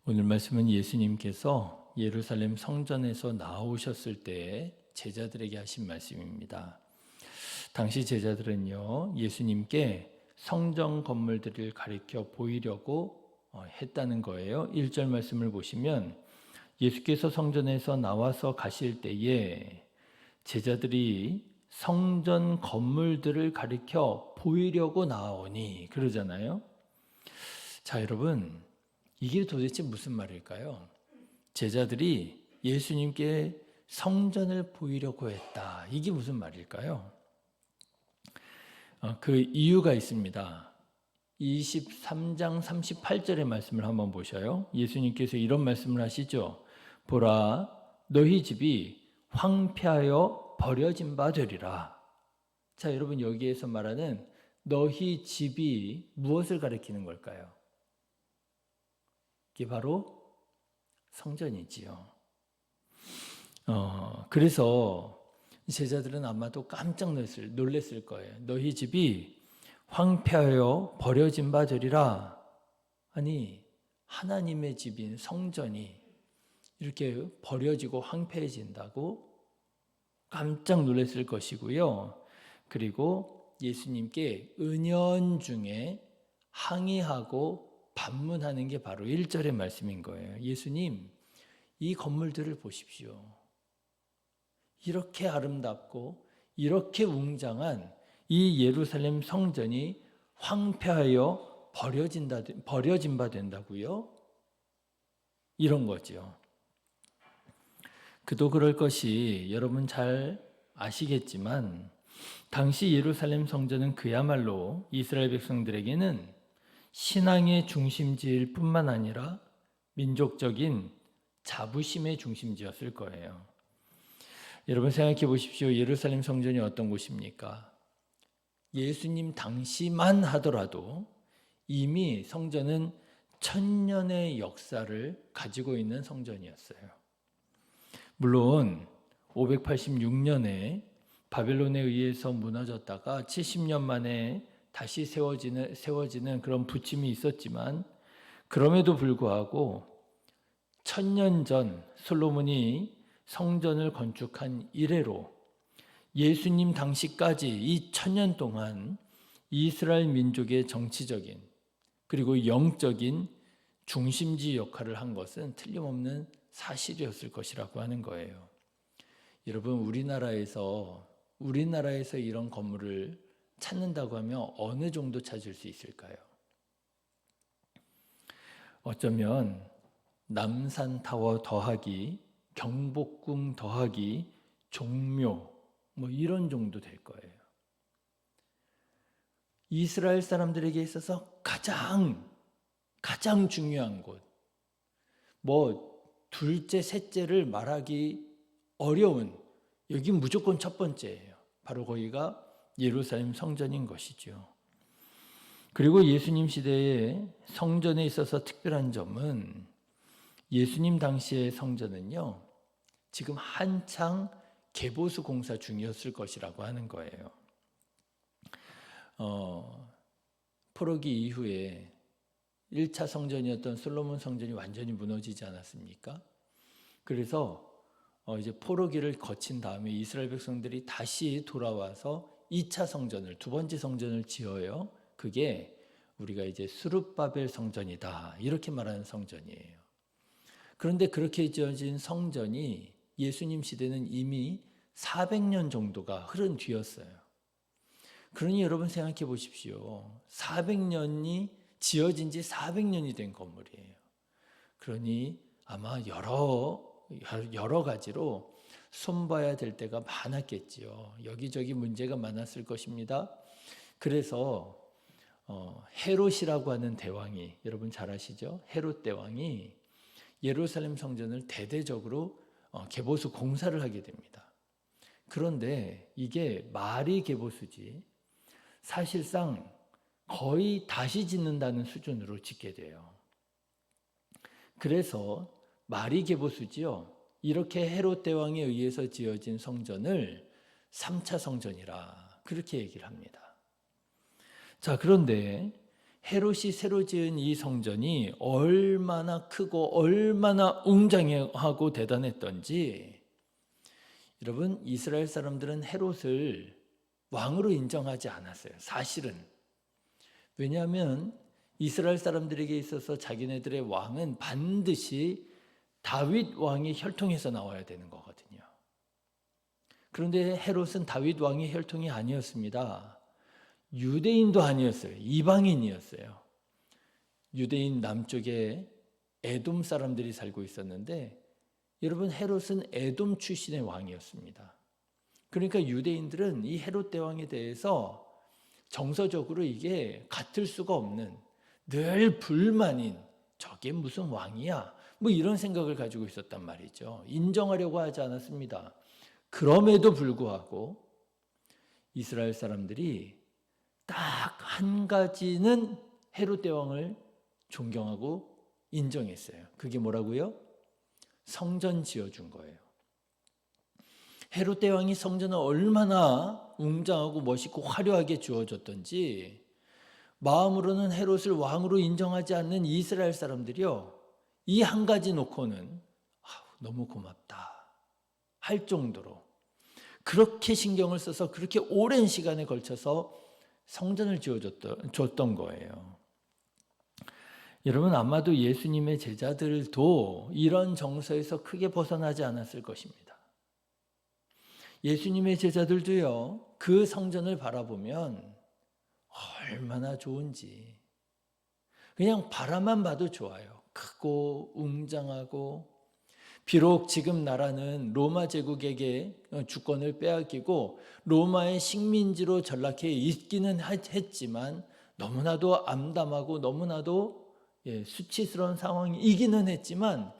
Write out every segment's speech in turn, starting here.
오늘 말씀은 예수님께서 예루살렘 성전에서 나오셨을 때 제자들에게 하신 말씀입니다. 당시 제자들은요, 예수님께 성전 건물들을 가리켜 보이려고 했다는 거예요. 1절 말씀을 보시면 예수께서 성전에서 나와서 가실 때에 제자들이 성전 건물들을 가리켜 보이려고 나오니 그러잖아요. 자, 여러분, 이게 도대체 무슨 말일까요? 제자들이 예수님께 성전을 보이려고 했다. 이게 무슨 말일까요? 그 이유가 있습니다. 23장 38절의 말씀을 한번 보셔요. 예수님께서 이런 말씀을 하시죠. 보라, 너희 집이 황폐하여 버려진 바 되리라. 자, 여러분, 여기에서 말하는 너희 집이 무엇을 가리키는 걸까요? 이게 바로 성전이지요. 그래서 제자들은 아마도 깜짝 놀랐을 거예요. 너희 집이 황폐하여 버려진 바 되리라. 아니, 하나님의 집인 성전이 이렇게 버려지고 황폐해진다고 깜짝 놀랐을 것이고요. 그리고 예수님께 은연중에 항의하고 반문하는 게 바로 1절의 말씀인 거예요. 예수님, 이 건물들을 보십시오. 이렇게 아름답고 이렇게 웅장한 이 예루살렘 성전이 황폐하여 버려진 바 된다고요? 이런 거죠. 그도 그럴 것이 여러분 잘 아시겠지만 당시 예루살렘 성전은 그야말로 이스라엘 백성들에게는 신앙의 중심지일 뿐만 아니라 민족적인 자부심의 중심지였을 거예요. 여러분 생각해 보십시오. 예루살렘 성전이 어떤 곳입니까? 예수님 당시만 하더라도 이미 성전은 1000년의 역사를 가지고 있는 성전이었어요. 물론 586년에 바벨론에 의해서 무너졌다가 70년 만에 다시 세워지는 그런 부침이 있었지만 그럼에도 불구하고 1000년 전 솔로몬이 성전을 건축한 이래로 예수님 당시까지 이 1000년 동안 이스라엘 민족의 정치적인 그리고 영적인 중심지 역할을 한 것은 틀림없는 사실이었을 것이라고 하는 거예요. 여러분, 우리나라에서 이런 건물을 찾는다고 하면 어느 정도 찾을 수 있을까요? 어쩌면 남산타워 더하기, 경복궁 더하기, 종묘 이런 정도 될 거예요. 이스라엘 사람들에게 있어서 가장 중요한 곳, 둘째, 셋째를 말하기 어려운, 여기 무조건 첫 번째예요. 바로 거기가 예루살렘 성전인 것이죠. 그리고 예수님 시대에 성전에 있어서 특별한 점은 예수님 당시의 성전은요, 지금 한창 개보수 공사 중이었을 것이라고 하는 거예요. 포로기 이후에 1차 성전이었던 솔로몬 성전이 완전히 무너지지 않았습니까? 그래서 이제 포로기를 거친 다음에 이스라엘 백성들이 다시 돌아와서 2차 성전을, 두 번째 성전을 지어요. 그게 우리가 이제 스룹바벨 성전이다, 이렇게 말하는 성전이에요. 그런데 그렇게 지어진 성전이 예수님 시대는 이미 400년 정도가 흐른 뒤였어요. 그러니 여러분 생각해 보십시오. 400년이 지어진 지 400년이 된 건물이에요. 그러니 아마 여러 가지로 손봐야 될 때가 많았겠지요. 여기저기 문제가 많았을 것입니다. 그래서 헤롯이라고 하는 대왕이, 여러분 잘 아시죠? 헤롯 대왕이 예루살렘 성전을 대대적으로 개보수 공사를 하게 됩니다. 그런데 이게 말이 개보수지 사실상 거의 다시 짓는다는 수준으로 짓게 돼요. 그래서 말이 개보수지요. 이렇게 헤롯 대왕에 의해서 지어진 성전을 3차 성전이라 그렇게 얘기를 합니다. 자, 그런데 헤롯이 새로 지은 이 성전이 얼마나 크고 얼마나 웅장하고 대단했던지, 여러분, 이스라엘 사람들은 헤롯을 왕으로 인정하지 않았어요. 사실은. 왜냐하면 이스라엘 사람들에게 있어서 자기네들의 왕은 반드시 다윗 왕의 혈통에서 나와야 되는 거거든요. 그런데 헤롯은 다윗 왕의 혈통이 아니었습니다. 유대인도 아니었어요. 이방인이었어요. 유대인 남쪽에 에돔 사람들이 살고 있었는데, 여러분, 헤롯은 에돔 출신의 왕이었습니다. 그러니까 유대인들은 이 헤롯 대왕에 대해서 정서적으로 이게 같을 수가 없는, 늘 불만인, 저게 무슨 왕이야, 뭐 이런 생각을 가지고 있었단 말이죠. 인정하려고 하지 않았습니다. 그럼에도 불구하고 이스라엘 사람들이 딱 한 가지는 헤롯 대왕을 존경하고 인정했어요. 그게 뭐라고요? 성전 지어준 거예요. 헤롯 대왕이 성전을 얼마나 웅장하고 멋있고 화려하게 지어줬던지, 마음으로는 헤롯을 왕으로 인정하지 않는 이스라엘 사람들이요, 이 한 가지 놓고는 너무 고맙다 할 정도로 그렇게 신경을 써서 그렇게 오랜 시간에 걸쳐서 성전을 지어줬던 거예요. 여러분, 아마도 예수님의 제자들도 이런 정서에서 크게 벗어나지 않았을 것입니다. 예수님의 제자들도요, 그 성전을 바라보면 얼마나 좋은지, 그냥 바라만 봐도 좋아요. 크고 웅장하고, 비록 지금 나라는 로마 제국에게 주권을 빼앗기고 로마의 식민지로 전락해 있기는 했지만, 너무나도 암담하고 너무나도 수치스러운 상황이기는 했지만,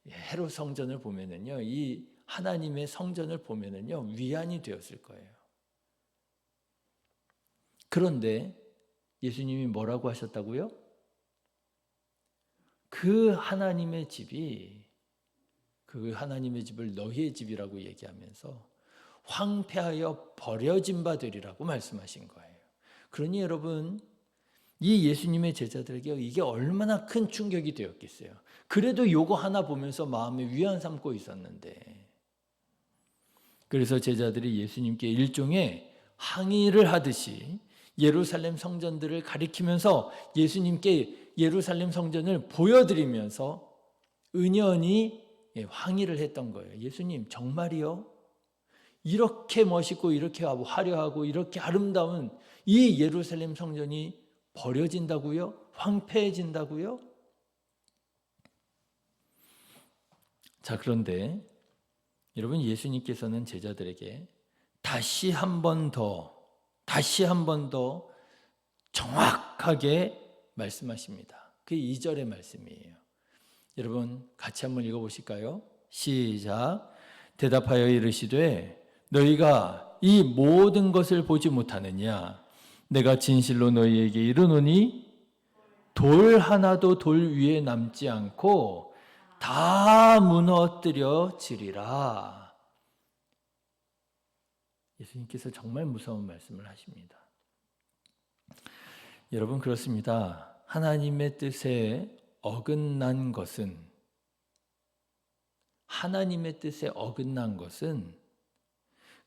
헤롯 성전을 보면은요, 이 하나님의 성전을 보면은요, 위안이 되었을 거예요. 그런데 예수님이 뭐라고 하셨다고요? 그 하나님의 집을 너희의 집이라고 얘기하면서 황폐하여 버려진 바 되리라고 말씀하신 거예요. 그러니 여러분, 이 예수님의 제자들에게 이게 얼마나 큰 충격이 되었겠어요. 그래도 요거 하나 보면서 마음에 위안 삼고 있었는데, 그래서 제자들이 예수님께 일종의 항의를 하듯이 예루살렘 성전들을 가리키면서 예수님께 예루살렘 성전을 보여드리면서 은연히 항의를 했던 거예요. 예수님, 정말이요? 이렇게 멋있고 이렇게 화려하고 이렇게 아름다운 이 예루살렘 성전이 버려진다고요? 황폐해진다고요? 자, 그런데 여러분, 예수님께서는 제자들에게 다시 한 번 더 정확하게 말씀하십니다. 그게 2절의 말씀이에요. 여러분, 같이 한번 읽어보실까요? 시작. 대답하여 이르시되 너희가 이 모든 것을 보지 못하느냐? 내가 진실로 너희에게 이르노니 돌 하나도 돌 위에 남지 않고 다 무너뜨려지리라. 예수님께서 정말 무서운 말씀을 하십니다. 여러분, 그렇습니다. 하나님의 뜻에 어긋난 것은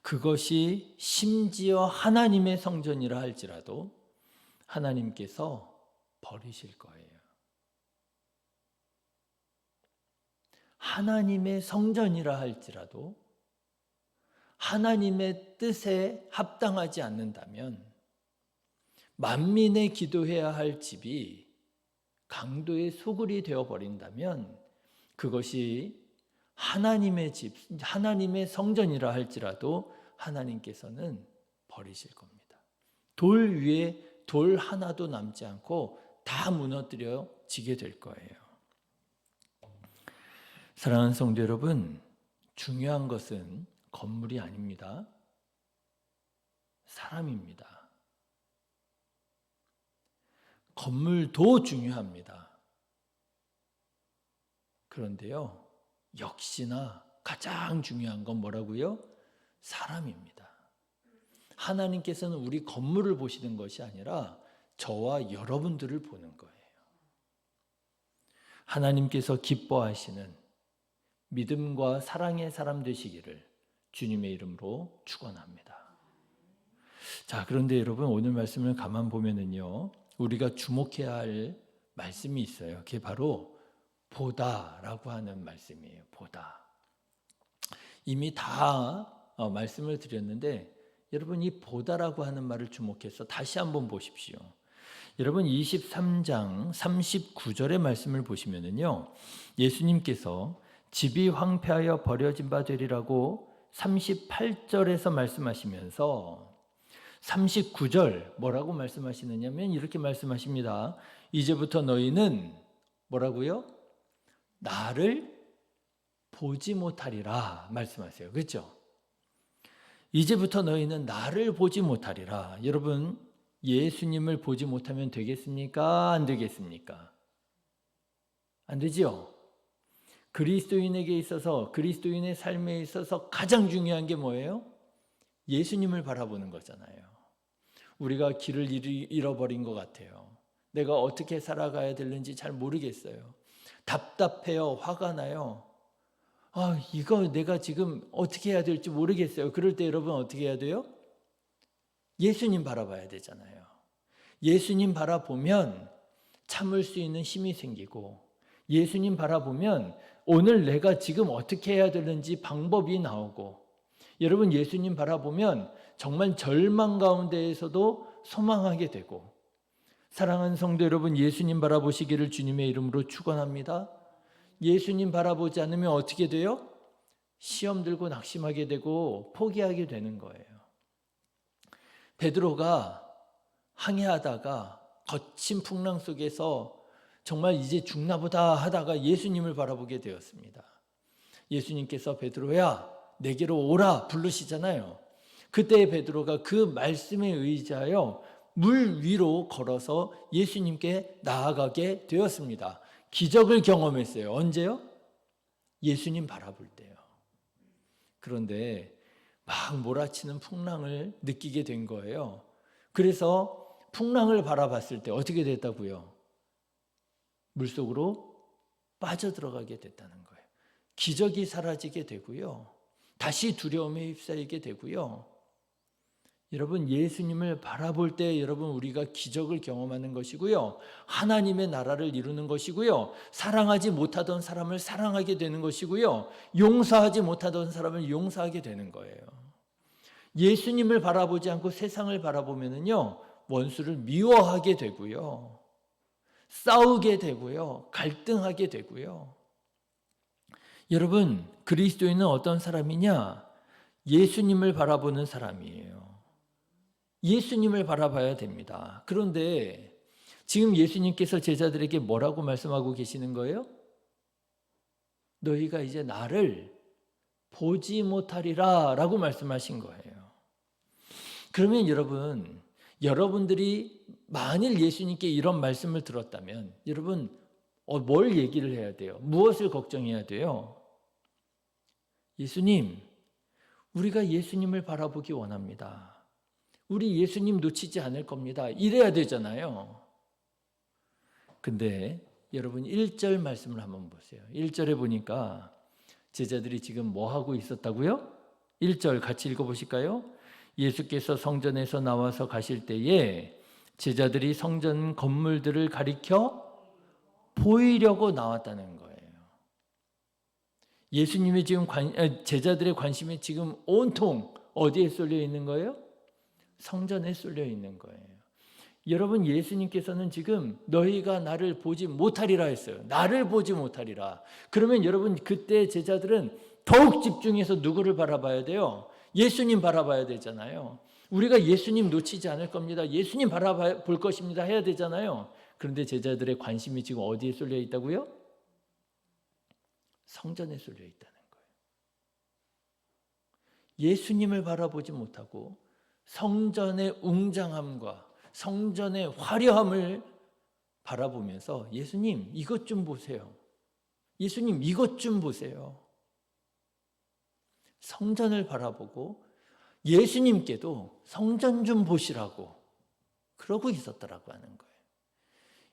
그것이 심지어 하나님의 성전이라 할지라도 하나님께서 버리실 거예요. 하나님의 성전이라 할지라도 하나님의 뜻에 합당하지 않는다면, 만민의 기도해야 할 집이 강도의 소굴이 되어버린다면 그것이 하나님의 집, 하나님의 성전이라 할지라도 하나님께서는 버리실 겁니다. 돌 위에 돌 하나도 남지 않고 다 무너뜨려지게 될 거예요. 사랑하는 성도 여러분, 중요한 것은 건물이 아닙니다. 사람입니다. 건물도 중요합니다. 그런데요, 역시나 가장 중요한 건 뭐라고요? 사람입니다. 하나님께서는 우리 건물을 보시는 것이 아니라 저와 여러분들을 보는 거예요. 하나님께서 기뻐하시는 믿음과 사랑의 사람 되시기를 주님의 이름으로 축원합니다. 자, 그런데 여러분 오늘 말씀을 가만 보면은요, 우리가 주목해야 할 말씀이 있어요. 그게 바로 보다라고 하는 말씀이에요. 보다. 이미 다 말씀을 드렸는데 여러분 이 보다라고 하는 말을 주목해서 다시 한번 보십시오. 여러분 23장 39절의 말씀을 보시면은요, 예수님께서 집이 황폐하여 버려진 바 되리라고 38절에서 말씀하시면서 39절 뭐라고 말씀하시느냐면 이렇게 말씀하십니다. 이제부터 너희는 뭐라고요? 나를 보지 못하리라 말씀하세요. 그렇죠? 이제부터 너희는 나를 보지 못하리라. 여러분 예수님을 보지 못하면 되겠습니까? 안 되겠습니까? 안 되지요? 그리스도인에게 있어서, 그리스도인의 삶에 있어서 가장 중요한 게 뭐예요? 예수님을 바라보는 거잖아요. 우리가 길을 잃어버린 것 같아요. 내가 어떻게 살아가야 되는지 잘 모르겠어요. 답답해요. 화가 나요. 이거 내가 지금 어떻게 해야 될지 모르겠어요. 그럴 때 여러분 어떻게 해야 돼요? 예수님 바라봐야 되잖아요. 예수님 바라보면 참을 수 있는 힘이 생기고, 예수님 바라보면 오늘 내가 지금 어떻게 해야 되는지 방법이 나오고, 여러분 예수님 바라보면 정말 절망 가운데에서도 소망하게 되고, 사랑하는 성도 여러분, 예수님 바라보시기를 주님의 이름으로 축원합니다. 예수님 바라보지 않으면 어떻게 돼요? 시험 들고 낙심하게 되고 포기하게 되는 거예요. 베드로가 항해하다가 거친 풍랑 속에서 정말 이제 죽나보다 하다가 예수님을 바라보게 되었습니다. 예수님께서 베드로야 내게로 오라 부르시잖아요. 그때 베드로가 그 말씀에 의지하여 물 위로 걸어서 예수님께 나아가게 되었습니다. 기적을 경험했어요. 언제요? 예수님 바라볼 때요. 그런데 막 몰아치는 풍랑을 느끼게 된 거예요. 그래서 풍랑을 바라봤을 때 어떻게 됐다고요? 물속으로 빠져들어가게 됐다는 거예요. 기적이 사라지게 되고요. 다시 두려움에 휩싸이게 되고요. 여러분 예수님을 바라볼 때 여러분 우리가 기적을 경험하는 것이고요. 하나님의 나라를 이루는 것이고요. 사랑하지 못하던 사람을 사랑하게 되는 것이고요. 용서하지 못하던 사람을 용서하게 되는 거예요. 예수님을 바라보지 않고 세상을 바라보면은요, 원수를 미워하게 되고요. 싸우게 되고요. 갈등하게 되고요. 여러분 그리스도인은 어떤 사람이냐? 예수님을 바라보는 사람이에요. 예수님을 바라봐야 됩니다. 그런데 지금 예수님께서 제자들에게 뭐라고 말씀하고 계시는 거예요? 너희가 이제 나를 보지 못하리라 라고 말씀하신 거예요. 그러면 여러분들이 만일 예수님께 이런 말씀을 들었다면 여러분 뭘 얘기를 해야 돼요? 무엇을 걱정해야 돼요? 예수님, 우리가 예수님을 바라보기 원합니다. 우리 예수님 놓치지 않을 겁니다. 이래야 되잖아요. 근데 여러분 1절 말씀을 한번 보세요. 1절에 보니까 제자들이 지금 뭐 하고 있었다고요? 1절 같이 읽어보실까요? 예수께서 성전에서 나와서 가실 때에 제자들이 성전 건물들을 가리켜 보이려고 나왔다는 거예요. 예수님의 지금 제자들의 관심이 지금 온통 어디에 쏠려 있는 거예요? 성전에 쏠려 있는 거예요. 여러분 예수님께서는 지금 너희가 나를 보지 못하리라 했어요. 나를 보지 못하리라. 그러면 여러분 그때 제자들은 더욱 집중해서 누구를 바라봐야 돼요? 예수님 바라봐야 되잖아요. 우리가 예수님 놓치지 않을 겁니다. 예수님 바라볼 것입니다 해야 되잖아요. 그런데 제자들의 관심이 지금 어디에 쏠려 있다고요? 성전에 쏠려 있다는 거예요. 예수님을 바라보지 못하고 성전의 웅장함과 성전의 화려함을 바라보면서 예수님 이것 좀 보세요. 예수님 이것 좀 보세요. 성전을 바라보고 예수님께도 성전 좀 보시라고 그러고 있었더라고 하는 거예요.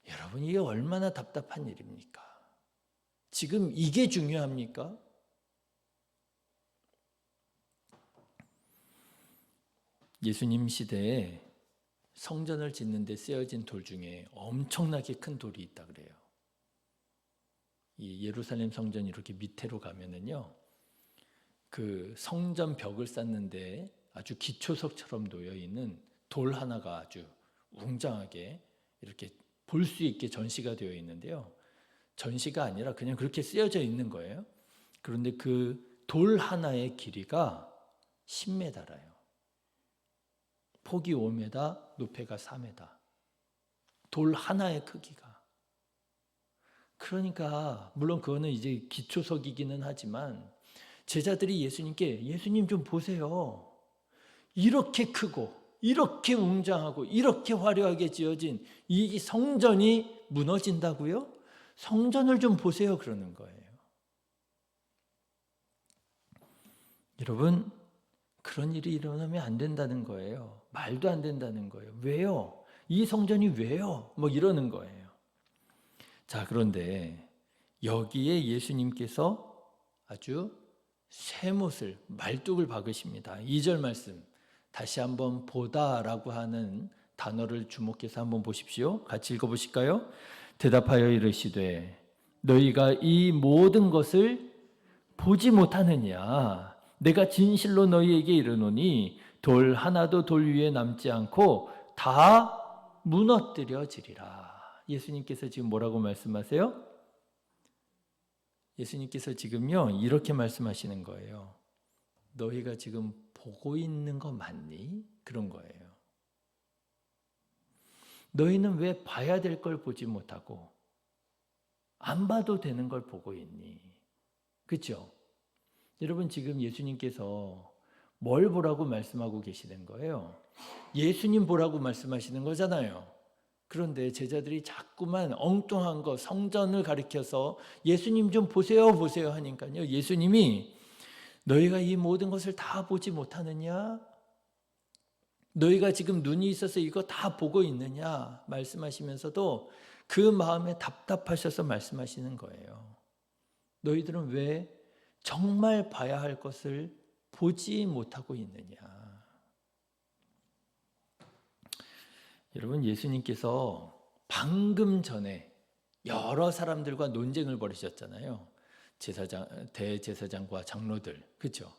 여러분, 이게 얼마나 답답한 일입니까? 지금 이게 중요합니까? 예수님 시대에 성전을 짓는 데 쓰여진 돌 중에 엄청나게 큰 돌이 있다 그래요. 이 예루살렘 성전이 이렇게 밑으로 가면은요, 그 성전 벽을 쌓는데 아주 기초석처럼 놓여 있는 돌 하나가 아주 웅장하게 이렇게 볼 수 있게 전시가 되어 있는데요. 전시가 아니라 그냥 그렇게 쓰여져 있는 거예요. 그런데 그 돌 하나의 길이가 10m라요. 폭이 5m, 높이가 4m. 돌 하나의 크기가. 그러니까 물론 그거는 이제 기초석이기는 하지만 제자들이 예수님께 예수님 좀 보세요. 이렇게 크고 이렇게 웅장하고 이렇게 화려하게 지어진 이 성전이 무너진다고요? 성전을 좀 보세요 그러는 거예요. 여러분, 그런 일이 일어나면 안 된다는 거예요. 말도 안 된다는 거예요. 왜요? 이 성전이 왜요? 뭐 이러는 거예요. 자, 그런데 여기에 예수님께서 아주 쇠못을, 말뚝을 박으십니다. 2절 말씀 다시 한번 보다라고 하는 단어를 주목해서 한번 보십시오. 같이 읽어보실까요? 대답하여 이르시되 너희가 이 모든 것을 보지 못하느냐? 내가 진실로 너희에게 이르노니 돌 하나도 돌 위에 남지 않고 다 무너뜨려지리라. 예수님께서 지금 뭐라고 말씀하세요? 예수님께서 지금요 이렇게 말씀하시는 거예요. 너희가 지금 보고 있는 거 맞니? 그런 거예요. 너희는 왜 봐야 될 걸 보지 못하고 안 봐도 되는 걸 보고 있니? 그렇죠? 여러분, 지금 예수님께서 뭘 보라고 말씀하고 계시는 거예요? 예수님 보라고 말씀하시는 거잖아요. 그런데 제자들이 자꾸만 엉뚱한 거, 성전을 가리켜서 예수님 좀 보세요 보세요 하니까요, 예수님이 너희가 이 모든 것을 다 보지 못하느냐? 너희가 지금 눈이 있어서 이거 다 보고 있느냐? 말씀하시면서도 그 마음에 답답하셔서 말씀하시는 거예요. 너희들은 왜 정말 봐야 할 것을 보지 못하고 있느냐? 여러분, 예수님께서 방금 전에 여러 사람들과 논쟁을 벌이셨잖아요. 대제사장과 장로들, 그렇죠?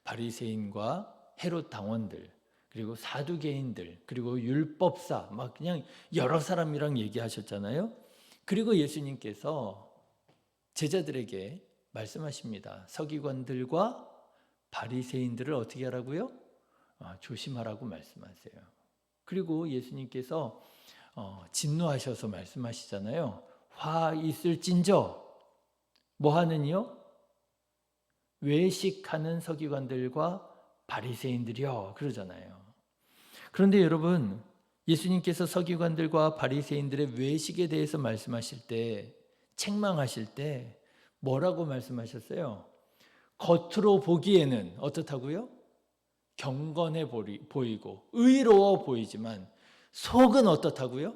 바리새인과 헤롯 당원들, 그리고 사두개인들, 그리고 율법사, 막 그냥 여러 사람이랑 얘기하셨잖아요. 그리고 예수님께서 제자들에게 말씀하십니다. 서기관들과 바리새인들을 어떻게 하라고요? 조심하라고 말씀하세요. 그리고 예수님께서 진노하셔서 말씀하시잖아요. 화 있을진저 뭐 하느니요? 외식하는 서기관들과 바리새인들이요 그러잖아요. 그런데 여러분, 예수님께서 서기관들과 바리새인들의 외식에 대해서 말씀하실 때, 책망하실 때 뭐라고 말씀하셨어요? 겉으로 보기에는 어떻다고요? 경건해 보이고 의로워 보이지만 속은 어떻다고요?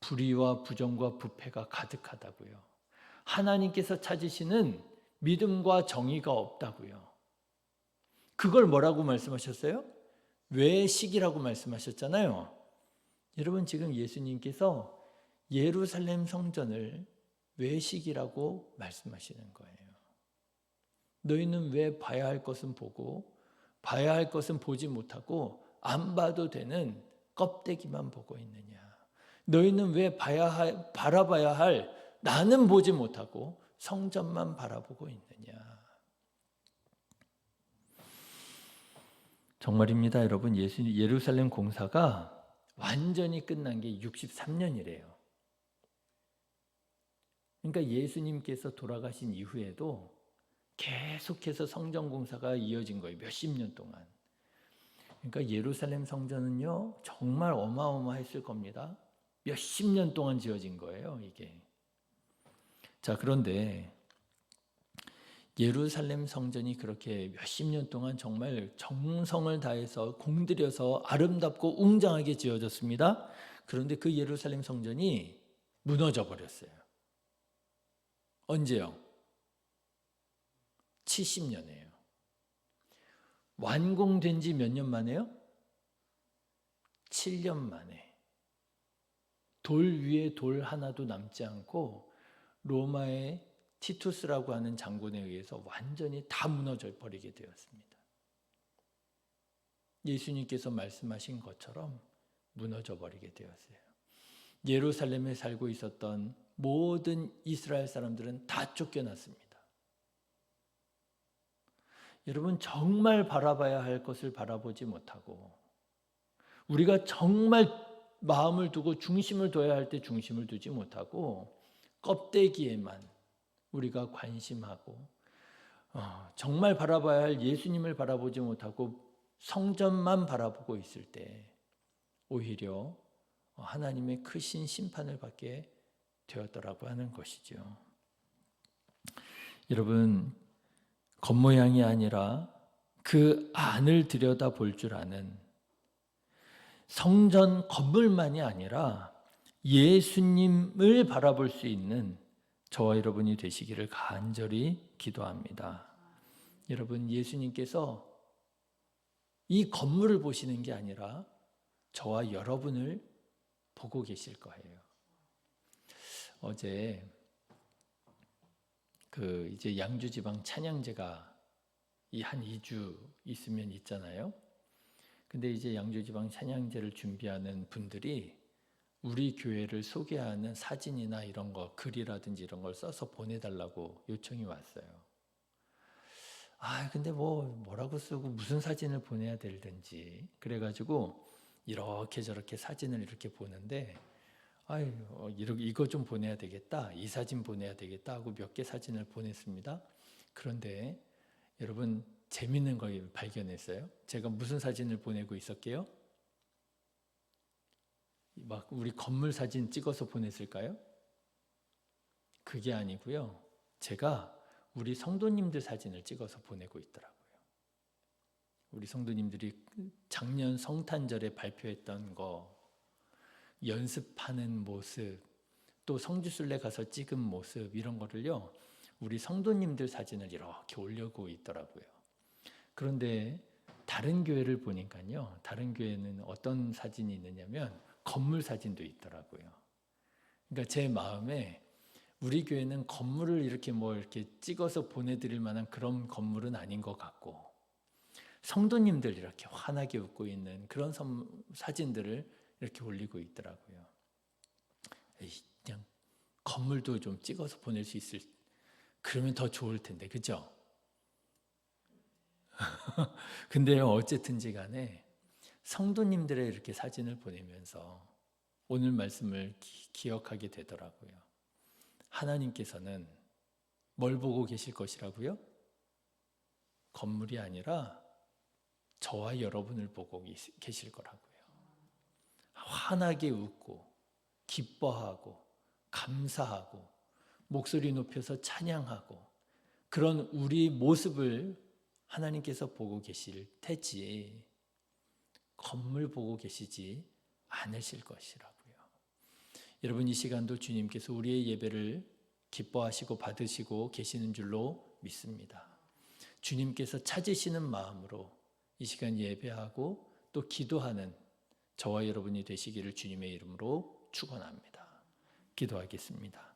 불의와 부정과 부패가 가득하다고요. 하나님께서 찾으시는 믿음과 정의가 없다고요. 그걸 뭐라고 말씀하셨어요? 외식이라고 말씀하셨잖아요. 여러분, 지금 예수님께서 예루살렘 성전을 외식이라고 말씀하시는 거예요. 너희는 왜 봐야 할 것은 보고 봐야 할 것은 보지 못하고 안 봐도 되는 껍데기만 보고 있느냐? 너희는 왜 바라봐야 할 나는 보지 못하고 성전만 바라보고 있느냐? 정말입니다, 여러분. 예루살렘 공사가 완전히 끝난 게 63년이래요. 그러니까 예수님께서 돌아가신 이후에도 계속해서 성전 공사가 이어진 거예요. 몇십 년 동안. 그러니까 예루살렘 성전은요, 정말 어마어마했을 겁니다. 몇십 년 동안 지어진 거예요, 이게. 자, 그런데 예루살렘 성전이 그렇게 몇십 년 동안 정말 정성을 다해서 공들여서 아름답고 웅장하게 지어졌습니다. 그런데 그 예루살렘 성전이 무너져 버렸어요. 언제요? 70년이에요. 완공된 지 몇 년 만에요? 7년 만에. 돌 위에 돌 하나도 남지 않고 로마의 티투스라고 하는 장군에 의해서 완전히 다 무너져 버리게 되었습니다. 예수님께서 말씀하신 것처럼 무너져 버리게 되었어요. 예루살렘에 살고 있었던 모든 이스라엘 사람들은 다 쫓겨났습니다. 여러분, 정말 바라봐야 할 것을 바라보지 못하고 우리가 정말 마음을 두고 중심을 둬야 할 때 중심을 두지 못하고 껍데기에만 우리가 관심하고 정말 바라봐야 할 예수님을 바라보지 못하고 성전만 바라보고 있을 때 오히려 하나님의 크신 심판을 받게 되었더라고 하는 것이죠. 여러분, 겉모양이 아니라 그 안을 들여다볼 줄 아는 성전 건물만이 아니라 예수님을 바라볼 수 있는 저와 여러분이 되시기를 간절히 기도합니다. 여러분, 예수님께서 이 건물을 보시는 게 아니라 저와 여러분을 보고 계실 거예요. 어제 이제 양주 지방 찬양제가 한 2주 있으면 있잖아요. 근데 이제 양주 지방 찬양제를 준비하는 분들이 우리 교회를 소개하는 사진이나 이런 거, 글이라든지 이런 걸 써서 보내달라고 요청이 왔어요. 근데 뭐라고 쓰고 무슨 사진을 보내야 될든지. 그래가지고 이렇게 저렇게 사진을 이렇게 보는데, 이거 좀 보내야 되겠다, 이 사진 보내야 되겠다 하고 몇 개 사진을 보냈습니다. 그런데 여러분, 재밌는 걸 발견했어요. 제가 무슨 사진을 보내고 있었게요? 막 우리 건물 사진 찍어서 보냈을까요? 그게 아니고요. 제가 우리 성도님들 사진을 찍어서 보내고 있더라고요. 우리 성도님들이 작년 성탄절에 발표했던 거, 연습하는 모습, 또 성지순례 가서 찍은 모습, 이런 거를요, 우리 성도님들 사진을 이렇게 올리고 있더라고요. 그런데 다른 교회를 보니까요, 다른 교회는 어떤 사진이 있느냐면 건물 사진도 있더라고요. 그러니까 제 마음에 우리 교회는 건물을 이렇게 찍어서 보내드릴 만한 그런 건물은 아닌 것 같고, 성도님들 이렇게 환하게 웃고 있는 그런 사진들을 이렇게 올리고 있더라고요. 그냥 건물도 좀 찍어서 보낼 수 있을, 그러면 더 좋을 텐데, 그죠? 근데요, 어쨌든지 간에 성도님들의 이렇게 사진을 보내면서 오늘 말씀을 기억하게 되더라고요. 하나님께서는 뭘 보고 계실 것이라고요? 건물이 아니라 저와 여러분을 보고 계실 거라고요. 환하게 웃고 기뻐하고 감사하고 목소리 높여서 찬양하고 그런 우리 모습을 하나님께서 보고 계실 테지 건물 보고 계시지 않으실 것이라고요. 여러분, 이 시간도 주님께서 우리의 예배를 기뻐하시고 받으시고 계시는 줄로 믿습니다. 주님께서 찾으시는 마음으로 이 시간 예배하고 또 기도하는 저와 여러분이 되시기를 주님의 이름으로 축원합니다. 기도하겠습니다.